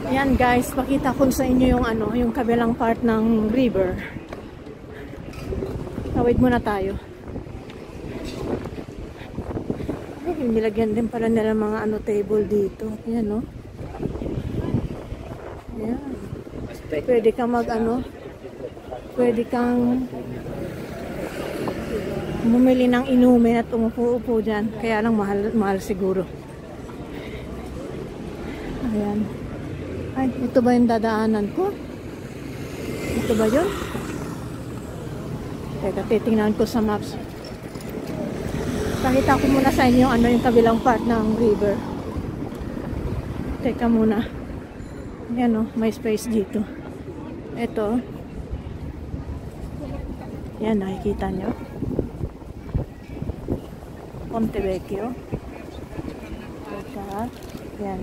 Ayan guys, pakita ko sa inyo yung ano, yung kabilang part ng river. Tawid muna tayo. Ay, nilagyan din pala nila mga ano table dito. Ayan no. Ayan. Pwede kang mag ano, pwede kang bumili ng inumin at umupo-upo dyan. Kaya lang mahal siguro. Ayan. Ay, ito ba yung dadaanan ko? Ito ba yun? Teka, titingnan ko sa maps. Pakita ko muna sa inyo ano yung kabilang part ng river. Teka muna. Ayan o, may space dito. Ito. Ayan, nakikita nyo. Ponte Vecchio. Teka. Ayan.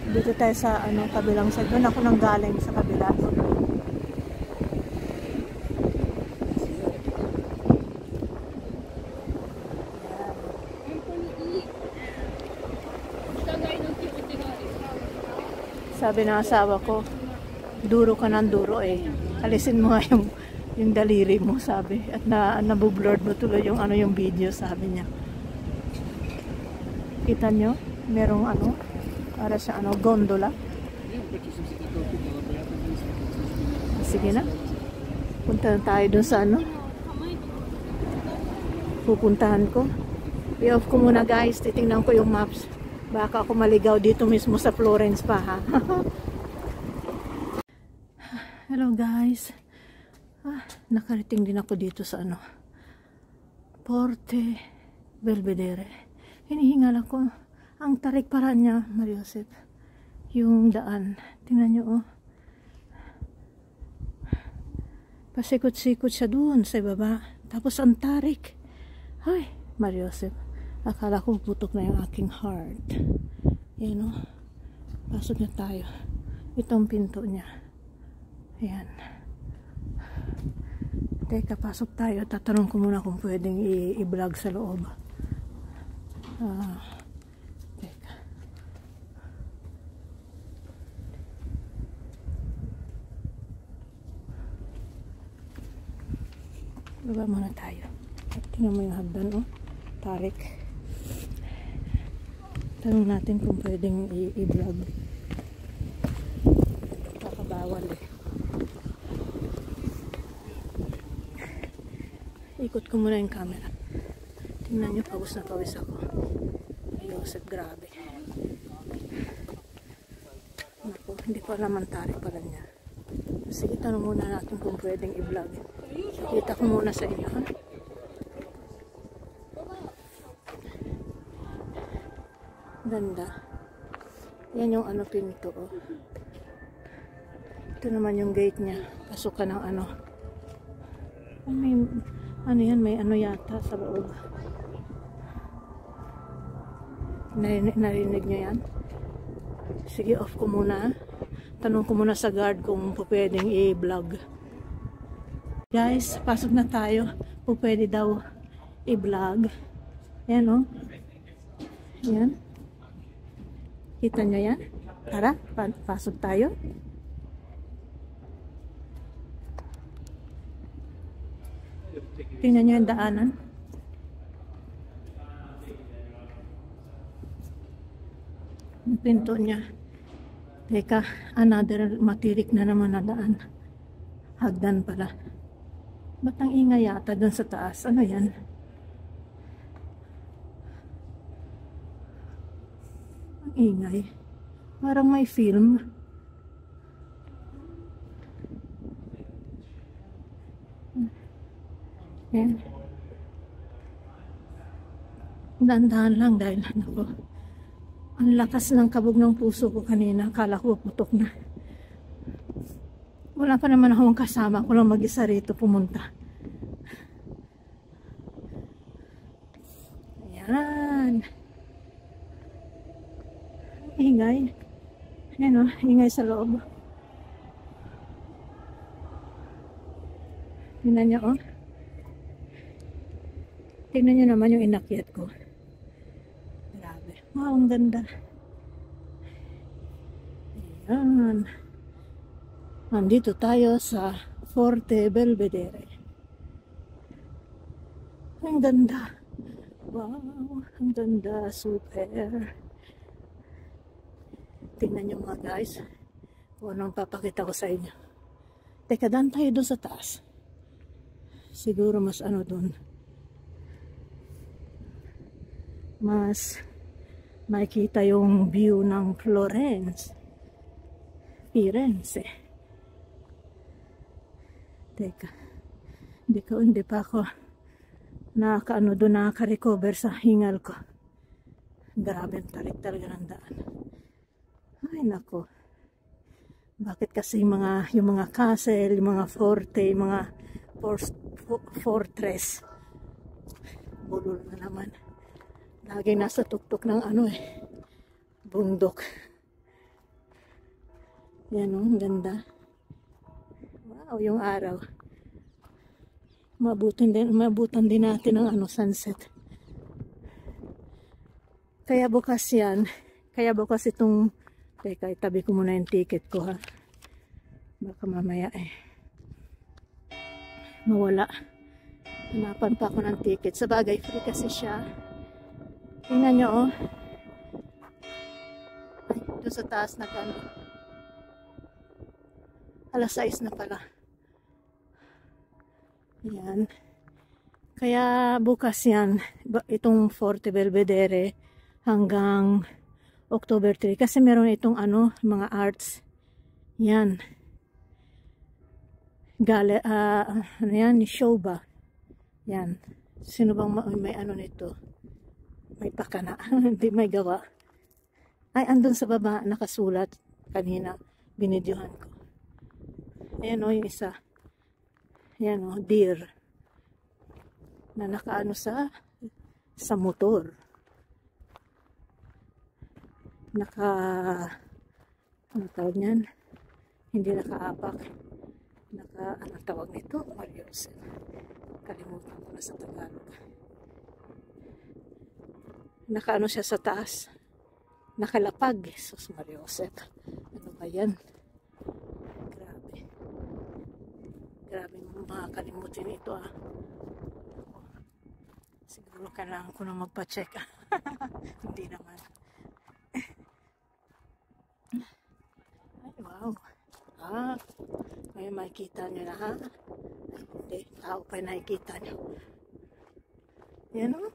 Dito tayo sa ano, kabilang side. Doon ako nang galing sa kabila. Sabi ng asawa ko, duro ka ng duro eh. Alisin mo nga yung daliri mo, sabi. At nabublurred mo tuloy yung ano yung video, sabi niya. Kita nyo? Merong ano, para sa ano, gondola. Sige na. Punta na tayo dun sa ano. Pupuntahan ko. I-off ko muna guys. Titingnan ko yung maps. Baka ako maligaw dito mismo sa Florence pa ha. Hello guys. Nakarating din ako dito sa ano. Porte Belvedere. Hinihingal ako. Ang tarik para niya, Mariosep. Yung daan. Tingnan nyo, oh. Pasikot-sikot siya doon sa baba. Tapos ang tarik. Ay, Mariosep. Akala ko putok na yung aking heart. Yan, oh. Pasok na tayo. Itong pinto niya. Ayan. Teka, pasok tayo. Tatanong ko muna kung pwedeng i-vlog sa loob. Teka. Baba muna tayo. Tingnan mo yung hagdan, oh. Tarik. Tanong natin kung pwedeng i-vlog. Kakabawal eh. Ikot ko muna yung camera. Tingnan nyo, pawis na pawis ako. Ayosep, grabe. Naku, hindi ko alam ang tarik pala niya. Sige, tanong muna natin kung pwedeng i-vlog. Kita ko muna sa inyo, ha? Ganda. Yan yung ano pinto, oh. Ito naman yung gate niya. Pasok ka ng ano. May, ano yan, may ano yata sa loob. Narinig nyo yan? Sige, off ko muna. Tanong ko muna sa guard kung pwedeng i-vlog. Guys, pasok na tayo. Pwede daw i-vlog. Yan, oh. Yan. Kita nyo yan? Tara, pasok tayo. Tingnan nyo yung daanan. Yung pinto niya. Teka, another matirik na naman na daan. Hagdan pala. Ba't ang ingay yata dun sa taas? Ano yan? Ang ingay. Parang may film. Yan. Dahan-dahan lang dahil ako. Ang lakas ng kabog ng puso ko kanina. Akala ko putok na. Wala pa naman akong kasama. Ako lang mag-isa rito pumunta. Ayan. Ingay. Ayan o. Ingay sa loob. Tingnan niyo o. Tingnan niyo naman yung inakyat ko. Grabe. Wow, ang ganda. Ayan. Nandito tayo sa Forte Belvedere. Ang ganda. Wow, ang ganda. Super. Tingnan nyo mga guys. Kung anong papakita ko sa inyo. Teka, daan tayo doon sa taas. Siguro mas ano doon. Mas makikita yung view ng Firenze. Teka. Hindi pa ako nakaka-recover sa hingal ko. Grabe ang tarik talaga ng daan. Ay nako. Bakit kasi yung mga castle, yung mga forte, yung mga fortress. Bulol na naman. Lagi nasa tuktok ng bundok. Yan o, ang ganda. Wow, yung araw. Mabutan din natin ang sunset. Kaya bukas itong, teka, itabi ko muna yung ticket ko ha. Baka mamaya mawala. Hanapan pa ako ng ticket. Sa bagay, free kasi siya. Tingnan nyo oh. Ay, doon sa taas na alas 6 na pala. Yan. Kaya bukas yan, itong Forte Belvedere hanggang October 3. Kasi meron itong mga arts. Yan. Yan, show ba? Yan. Sino bang may nito? May pakana. Hindi may gawa. Ay, andun sa baba, nakasulat. Kanina, binidyohan ko. Ayan o, yung isa. Ayan o, deer. Na nakaano sa motor. Ano tawag niyan? Hindi nakaapak. Ano tawag nito? Marios. Kalimutan ko na sa Tagalog. Nakaano siya sa taas. Nakalapag. Sus Mariosep. Ano ba yan? Grabe makakalimutin ito ah. Siguro kailangan ko na magpa-check. Hindi naman. Ay, wow. May makikita nyo na ha. Hindi, tao pa nakikita nyo. Yan o.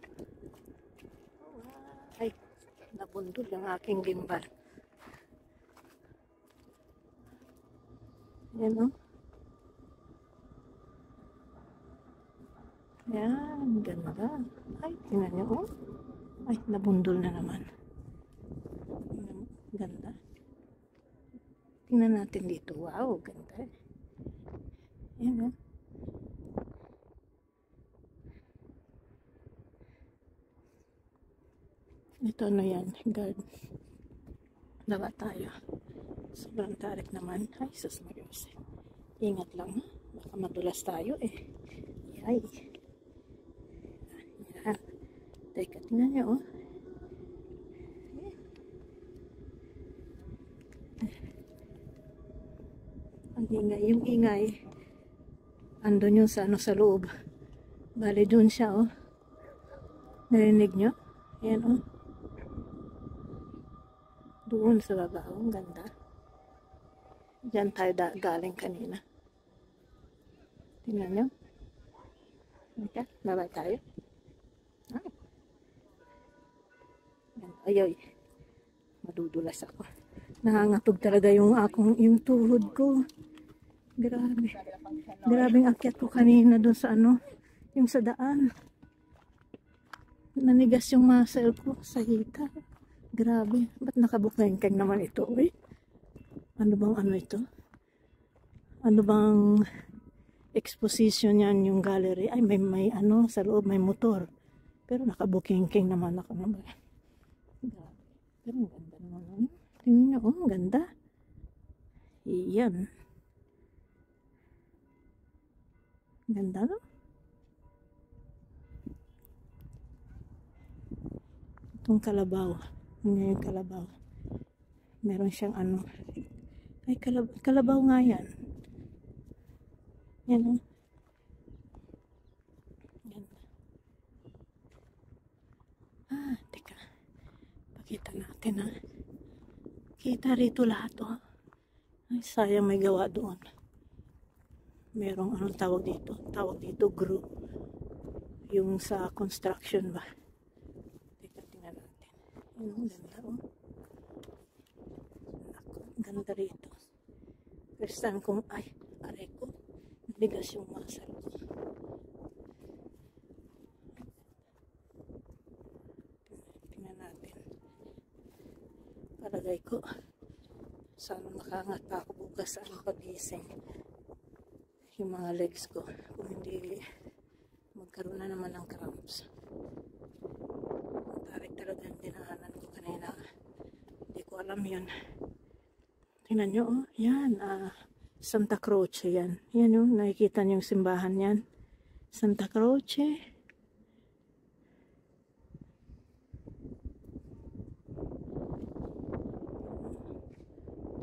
Ay, nabundol yung aking gimbal. Yan o. Yan, ganda. Ay, tingnan nyo oh. Ay, nabundol na naman. Ganda. Tingnan natin dito. Wow, ganda. Yan oh. Ito yan, guard. Lawa tayo. Sobrang tarik naman. Ay, sus Marios. Ingat lang ha. Baka madulas tayo Ay. Yan. Teka, tingnan nyo oh. Ang ingay. Yung ingay. Andun yung sa loob. Bali dun siya oh. Narinig nyo? Yan oh. Doon sa baba. Ang ganda. Diyan tayo galing kanina. Tingnan nyo. Okay, baba tayo. Ayoy. Madudulas ako. Nangangatog talaga yung tuhod ko. Grabe. Grabing akyat ko kanina doon sa yung sa daan. Nanigas yung muscle ko sa hita. Grabe. Ba't nakabukengkeng naman ito? Ano bang ito? Ano bang exposition yan yung gallery? Ay, may sa loob may motor. Pero nakabukengkeng naman ako naman. Grabe. Pero ang ganda naman. Tingnan nyo, ang ganda. Iyan. Ganda no? Itong kalabaw. Yung kalabaw. Meron siyang Ay, kalabaw nga yan. Yan o. Yan. Teka. Pakita natin ha. Kita rito lahat o. Ay, sayang may gawa doon. Merong anong tawag dito? Tawag dito group. Yung sa construction ba? Teka, tingnan natin. Yung ganda o. Ganda rito. First time kong, ay, aray ko. Bigas yung muscle ko. Tingnan natin. Palagay ko. Sana makangat pa ako bukas sa pagising. Yung mga legs ko. Kung hindi, magkaroon na naman ng cramps. Tarik talaga yung dinahanan ko kanina. Hindi ko alam yun. Tingnan nyo, oh. Yan, Santa Croce yan. Yan yung nakikita nyo yung simbahan yan. Santa Croce.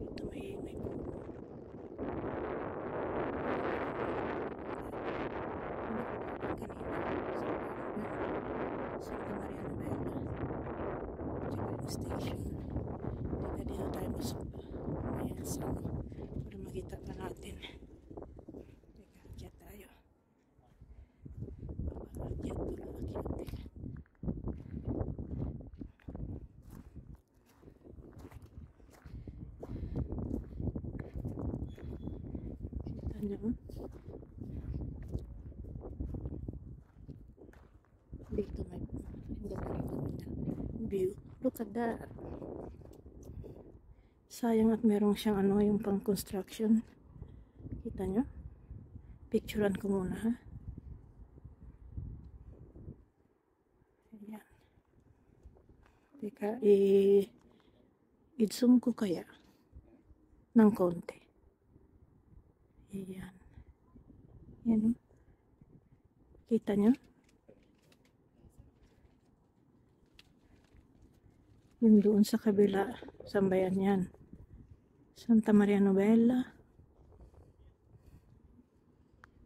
Dito may Santa Maria Novella. Tsaka yung station. Teka, dito tayo masok. Ayan, so, para makita pa natin. Teka, akyat tayo. Akyat pala, akyat. Teka. Kita nyo? Dito may view. Look at that. Sayang at merong siyang ano, yung pang construction. Kita nyo? Picturean ko muna ha. Ayan. Teka, i-zoom ko kaya ng konti. Ayan. Ayan. Kita nyo? Yung doon sa kabila, sambayan yan. Santa Maria Novella.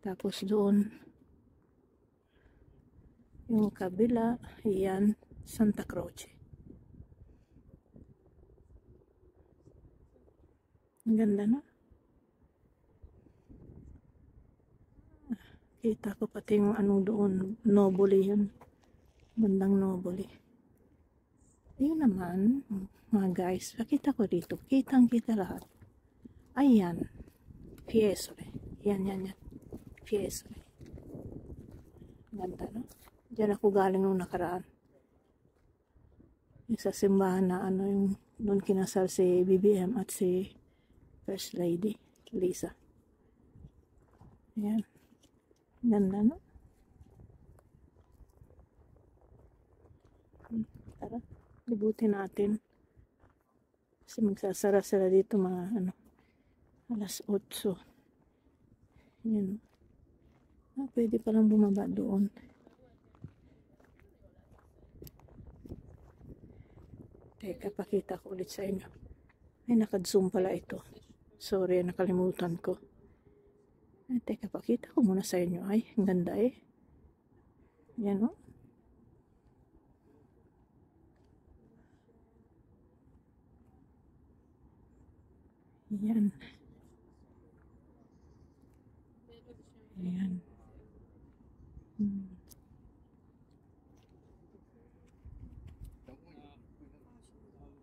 Tapos doon, yung kabila, yan, Santa Croce. Ang ganda na. Kita ko pati yung anong doon, Noboli yun. Bandang Noboli. Ayun naman, mga guys, pakita ko dito. Kitang-kita lahat. Ayan. Fiesole. Yan. Fiesole. Ganda, no? Diyan ako galing nung nakaraan. Yung sa simbahan na ano yung doon kinasal si BBM at si First Lady, Lisa. Ayan. Ganda, no? Tara. Libutin natin. Kasi magsasara sila dito mga ano, alas 8. Yan. Pwede palang bumaba doon. Teka, pakita ko ulit sa inyo. Ay, naka-zoom pala ito. Sorry, nakalimutan ko. Ay, teka, pakita ko muna sa inyo. Ay, ang ganda eh. Yan o. Ayan. Ayan.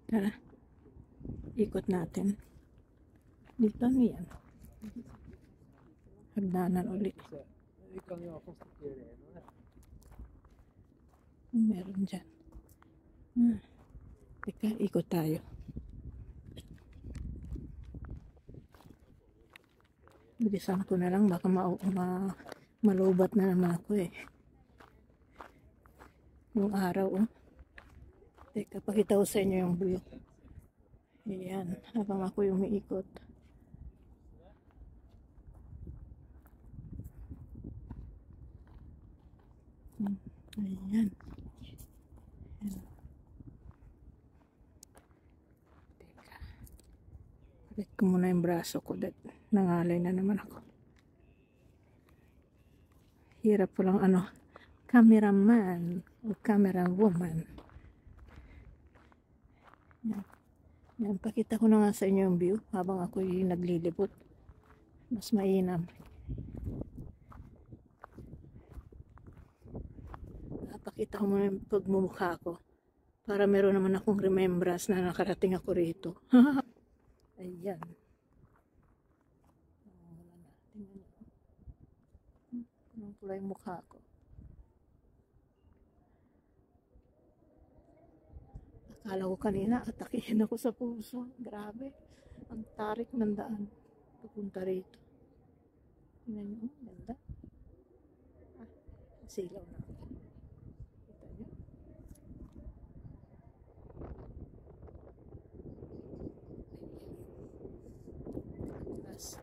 Tara. Ikot natin. Dito niyan. Hagdanan ulit. Meron dyan. Teka, ikot tayo. Bilisan ko na lang, baka malubat na naman ako eh. Yung araw, oh. Teka, pakita ko sa inyo yung view. Ayan, habang ako yung umiikot. Ayan. Ayan. Teka. Balik ko muna yung braso ko. Nangalay na naman ako. Hirap po lang cameraman o camera woman. Yan, pakita ko na nga sa inyo yung view habang ako yung naglilibot. Mas mainam. Pakita ko muna yung pagmumukha ko para meron naman akong remembrance na nakarating ako rito. Ayan. Wala na. Tingnan nyo. Anong pula yung mukha ko. Akala ko kanina atakihin ako sa puso. Grabe. Ang tarik ng daan. Papunta rito. Tingnan nyo. Ganda. Silaw na ako. Kita nyo. Plus,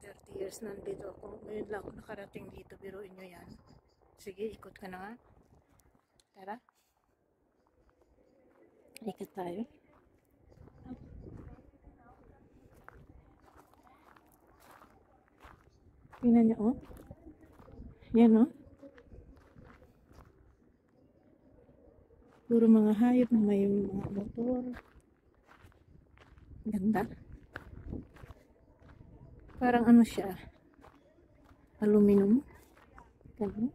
30 years nandito ako. Ngayon lang ako nakarating dito. Biruin nyo yan. Sige, ikot ka na nga. Tara. Ikot tayo. Tingnan nyo, oh. Yan, oh. Puro mga hayop, may mga motor. Ganda. Parang ano siya? Aluminum. Ganun.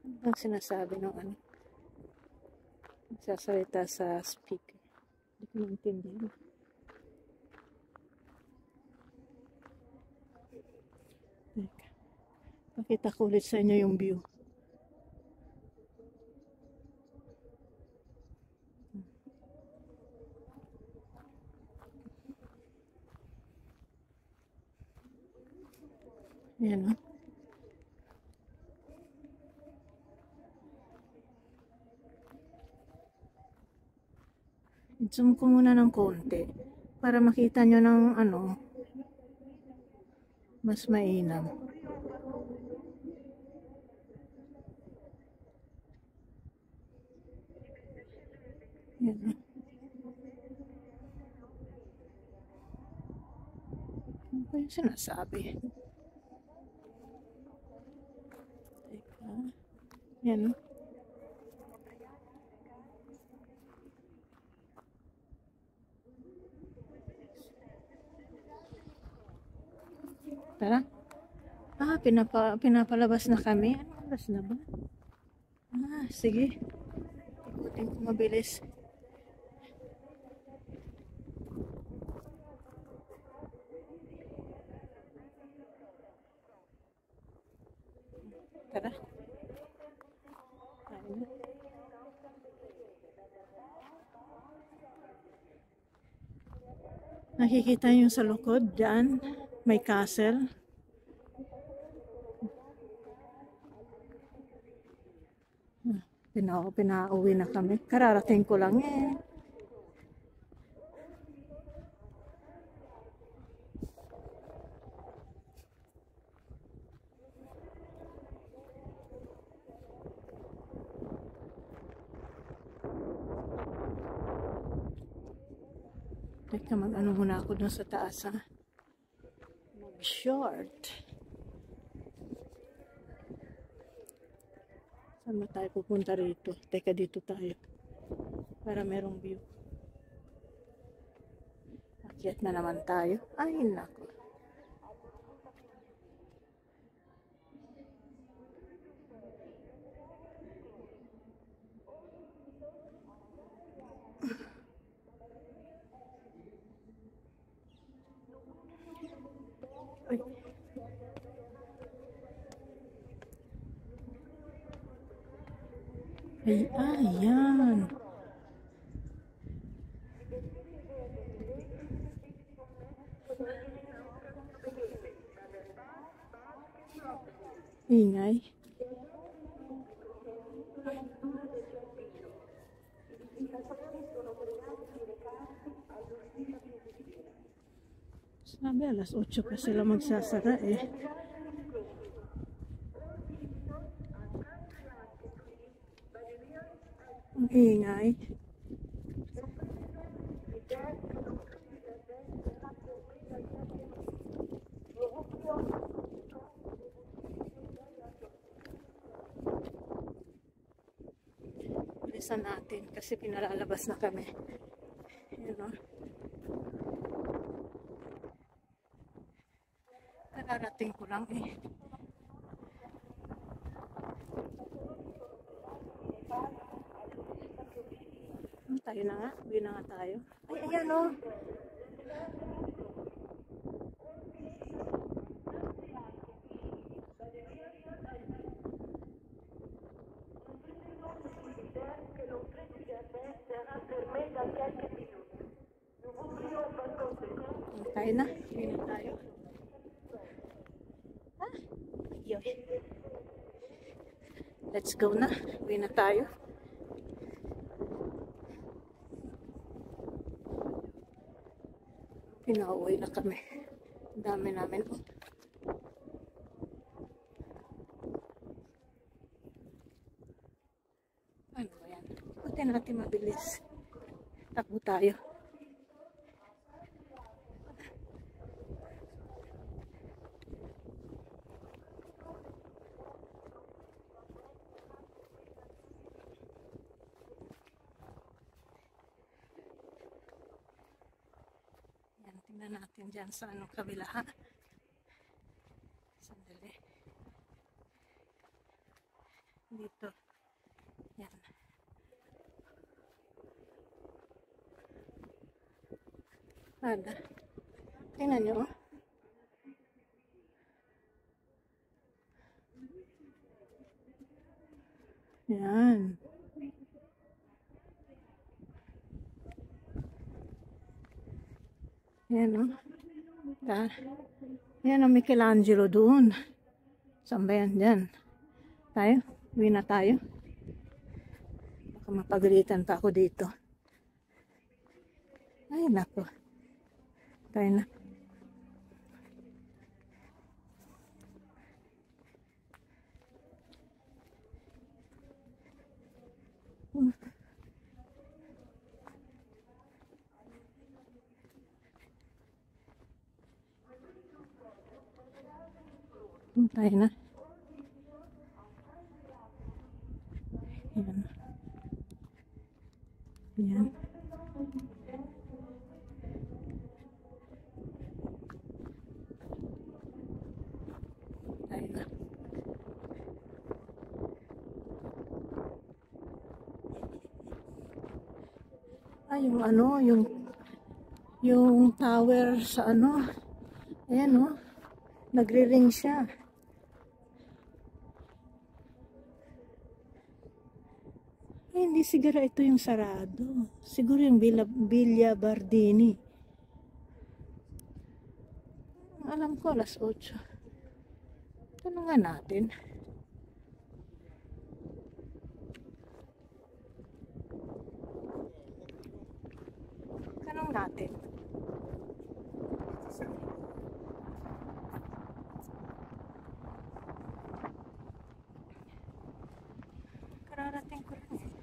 Ano ang sinasabi ng ano? Nagsasalita sa speaker. Hindi ko maintindihan. Teka. Pakita ko ulit sa inyo yung view. Ayan, oh. I-zoom ko muna ng konti para makita nyo ng ano, mas mainam. Yan. Ano ba yung sinasabi? Teka. Yan. Tara. Pinapalabas na kami. Ano oras na ba? Sige. Ikutin ko mabilis. Tara. Ayun. Nakikita nyo sa likod dyan. May castle. Pinauwi na kami. Kararating ko lang eh. Teka, mag-ano muna ako dun sa taas, ha? Mag-short. Saan ba tayo pupunta rito? Teka, dito tayo. Para merong view. Akyat na naman tayo. Ay, nako. Ay. Ayan. Ingay. Sabi, alas 8 pa sila magsasara eh. Ang ingay. Bilisan natin kasi pinalalabas na kami. You know? Kararating ko lang eh. Tayo na nga. Uwi na nga tayo. Ay, ayan o. Tayo na. Uwi na tayo. Ah, yun. Let's go na. Uwi na tayo. Pinauwi na kami. Ang dami namin. Ano ba yan? Buti natin mabilis. Takbo tayo. Tingnan natin dyan sa anong kabila ha. Sandali. Dito. Yan. Ada. Tingnan nyo. Yan. Yan o. Yan ang Michelangelo doon. Saan ba yan? Dyan. Tayo? Uwi na tayo. Baka mapagalitan pa ako dito. Ay, nako. Tayo na. Tayo na. Yan. Yan. Tayo na. Ah, yung ano, yung tower sa ano. Ayan o. Nagre-ring siya. Ay, hindi siguro ito yung sarado. Siguro yung Villa Bardini. Alam ko, alas 8. Tanungan natin. Tanong natin. Kararating ko lang eh.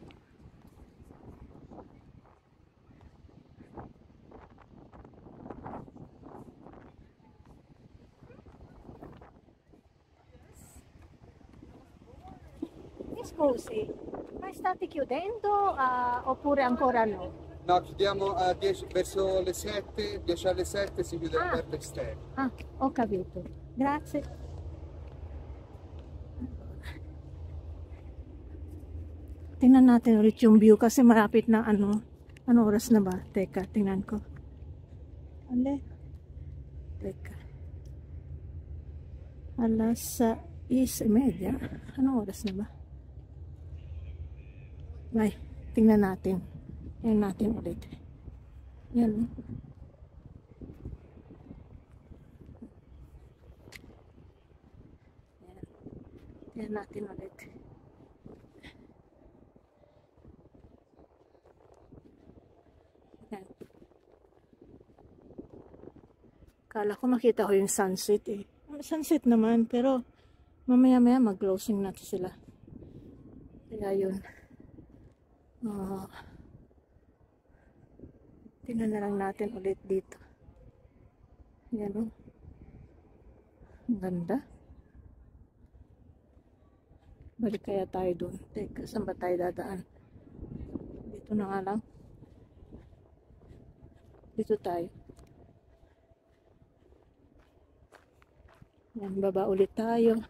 Scusi, ma state chiudendo oppure ancora no? No, chiudiamo a 10, verso le 7, 10 alle 7 si chiude l'albergo esterno. Ah, ho capito. Grazie. Tingnan natin ulit yung view kasi malapit na ano. Ano oras na ba? Teka, tingnan ko. Ale. Teka. Alas 6:30. Ano oras na ba? Ay, tingnan natin. Tingnan natin ulit. Yan. Tingnan natin ulit. Yan. Kala ko makita ko yung sunset eh. Sunset naman, pero mamaya-maya mag-closing na sila. Kaya yun. Ah, tingnan na lang natin ulit dito. Yan o. Ang ganda. Balik kaya tayo doon. Teka, saan ba tayo dadaan? Dito na nga lang. Dito tayo. Yan, baba ulit tayo.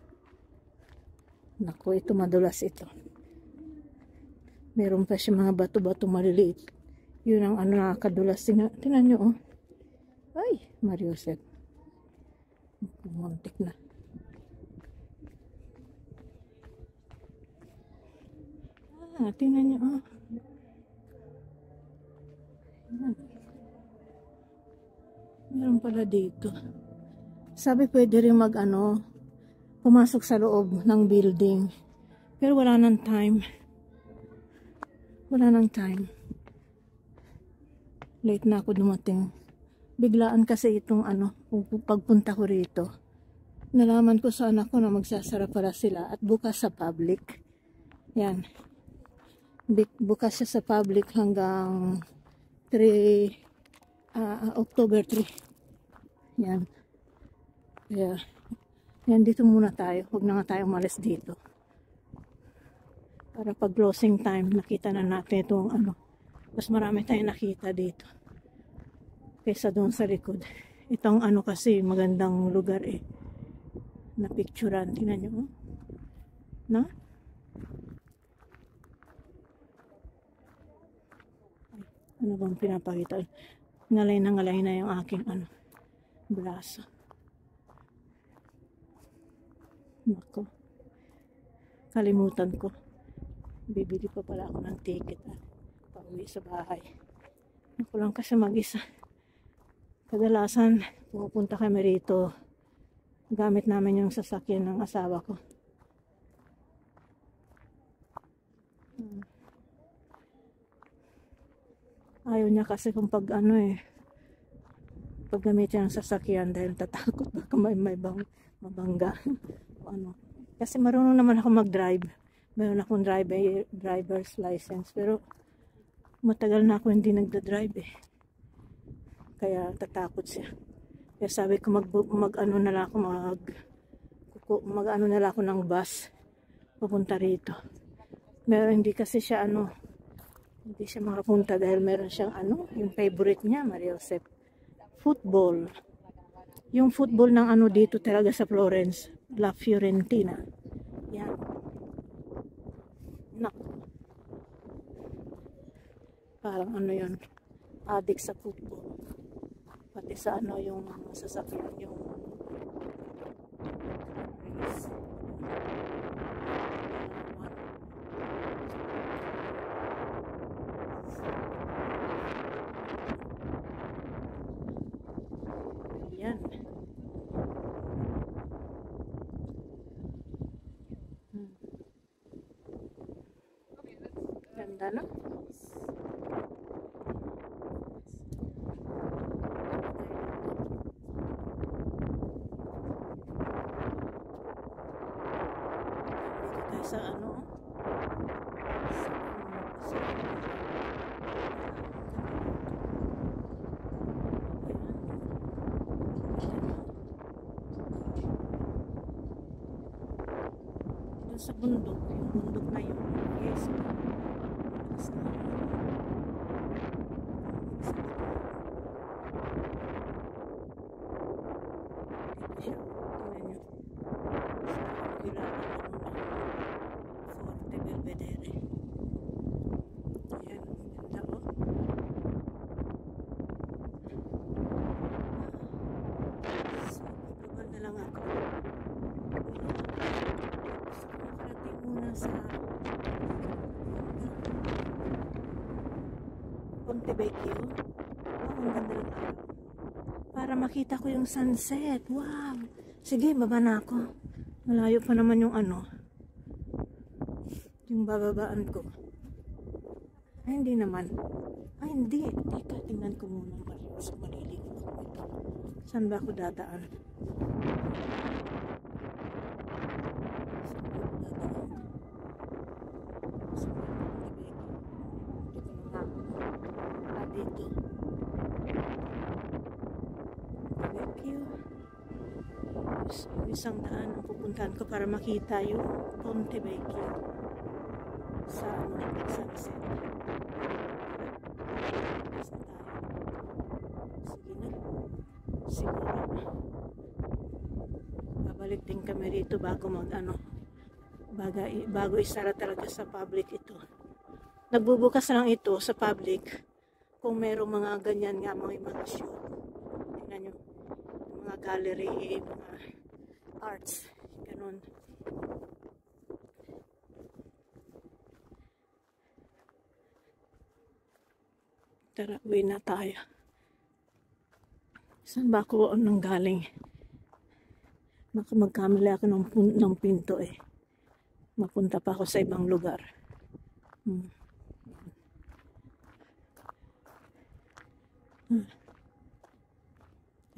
Naku, ito madulas ito. Meron pa siya mga bato-bato maliliit. Yun ang ano nakakadulas. Tingnan nyo, oh. Ay, Mariosep. Muntik na. Ah, tingnan nyo, oh. Yan. Meron pala dito. Sabi pwede rin pumasok sa loob ng building. Pero wala nang time. Wala nang time. Late na ako dumating. Biglaan kasi itong pagpunta ko rito. Nalaman ko sa anak ko na magsasara pala sila at bukas sa public. Yan. Bukas siya sa public hanggang October 3. Yan. Kaya, yan dito muna tayo. Huwag na nga tayo umalis dito. Para pag closing time, nakita na natin itong mas marami tayong nakita dito. Kaysa doon sa likod. Itong kasi magandang lugar na picturean. Tingnan nyo. Na? Ano bang pinapakita? Ngalay na yung aking braso. Nako. Kalimutan ko. Bibili pa pala ako ng ticket pauwi sa bahay. Ako lang kasi mag-isa. Kadalasan pupunta kami rito. Gamit namin yung sasakyan ng asawa ko. Ayaw niya kasi kung pag gamitin ang sasakyan dahil tatakot baka may mabangga. Kasi marunong naman ako mag-drive. Meron akong driver's license. Pero matagal na ako hindi nagda-drive Kaya tatakot siya. Kaya sabi ko mag-ano na lang ako ng bus papunta rito. Meron hindi kasi siya hindi siya makapunta dahil meron siyang yung favorite niya, Mariosep. Football. Yung football ng dito talaga sa Florence, La Fiorentina. Yan. Parang yun, addict sa football. Pati sa yung sasakyan, yung yan. Ganda na. Sa sa bundok, yung bundok na yun. Yes. Pontevecchio. Wow, ang ganda ng araw. Para makita ko yung sunset. Wow. Sige, baba na ako. Malayo pa naman yung yung bababaan ko. Ay, hindi naman. Ay, hindi. Teka, tingnan ko muna. Maliligo ako ito. Saan ba ako dadaan? isang daan ang pupuntahan ko para makita yung Ponte Vecchio sa sunset. Basta tayo. Sige na. Siguro. Babalik din kami rito bago bago isara talaga sa public ito. Nagbubukas lang ito sa public kung merong mga ganyan nga mga show. Tingnan nyo. Mga gallery, mga arts. Ganun. Tara, uwi na tayo. Saan ba ako nang galing? Baka magkamali ako ng pinto eh. Mapunta pa ako sa ibang lugar.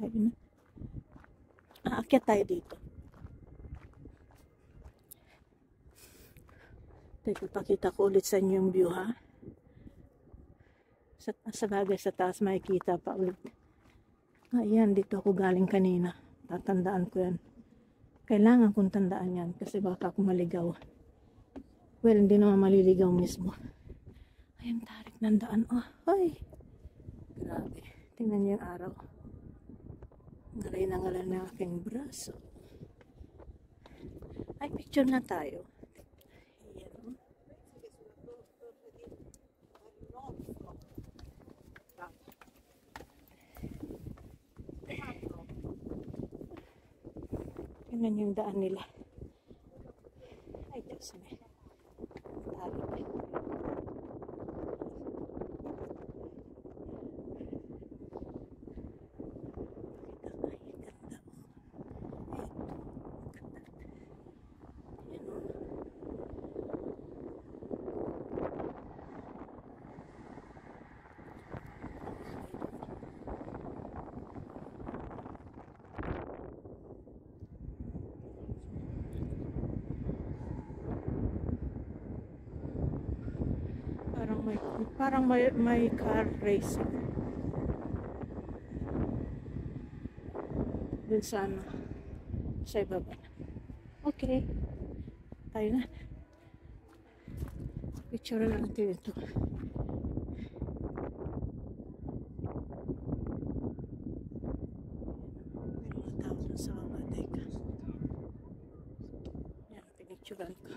Ayun na. Aakyat tayo dito. Teka, pakita ko ulit sa inyo yung view ha. Sa bagay sa taas makikita pa ulit. Ayan, dito ako galing kanina. Tatandaan ko yan. Kailangan kong tandaan yan kasi baka ako maligaw. Well, hindi naman maliligaw mismo. Ayan, tarik ng daan. Oh, ay! Grabe. Tingnan niyo yung araw. Ngalay na ngalay na aking braso. Ay, picture na tayo. Ayan. Tingnan yung daan nila. Ay, Diyos me. Tarik. Parang may car racing. Dun sa sa ibaba. Okay. Tayo na. Picture na natin ito. May mga tao dun sa baba. Teka. Yan, pinicturean ko.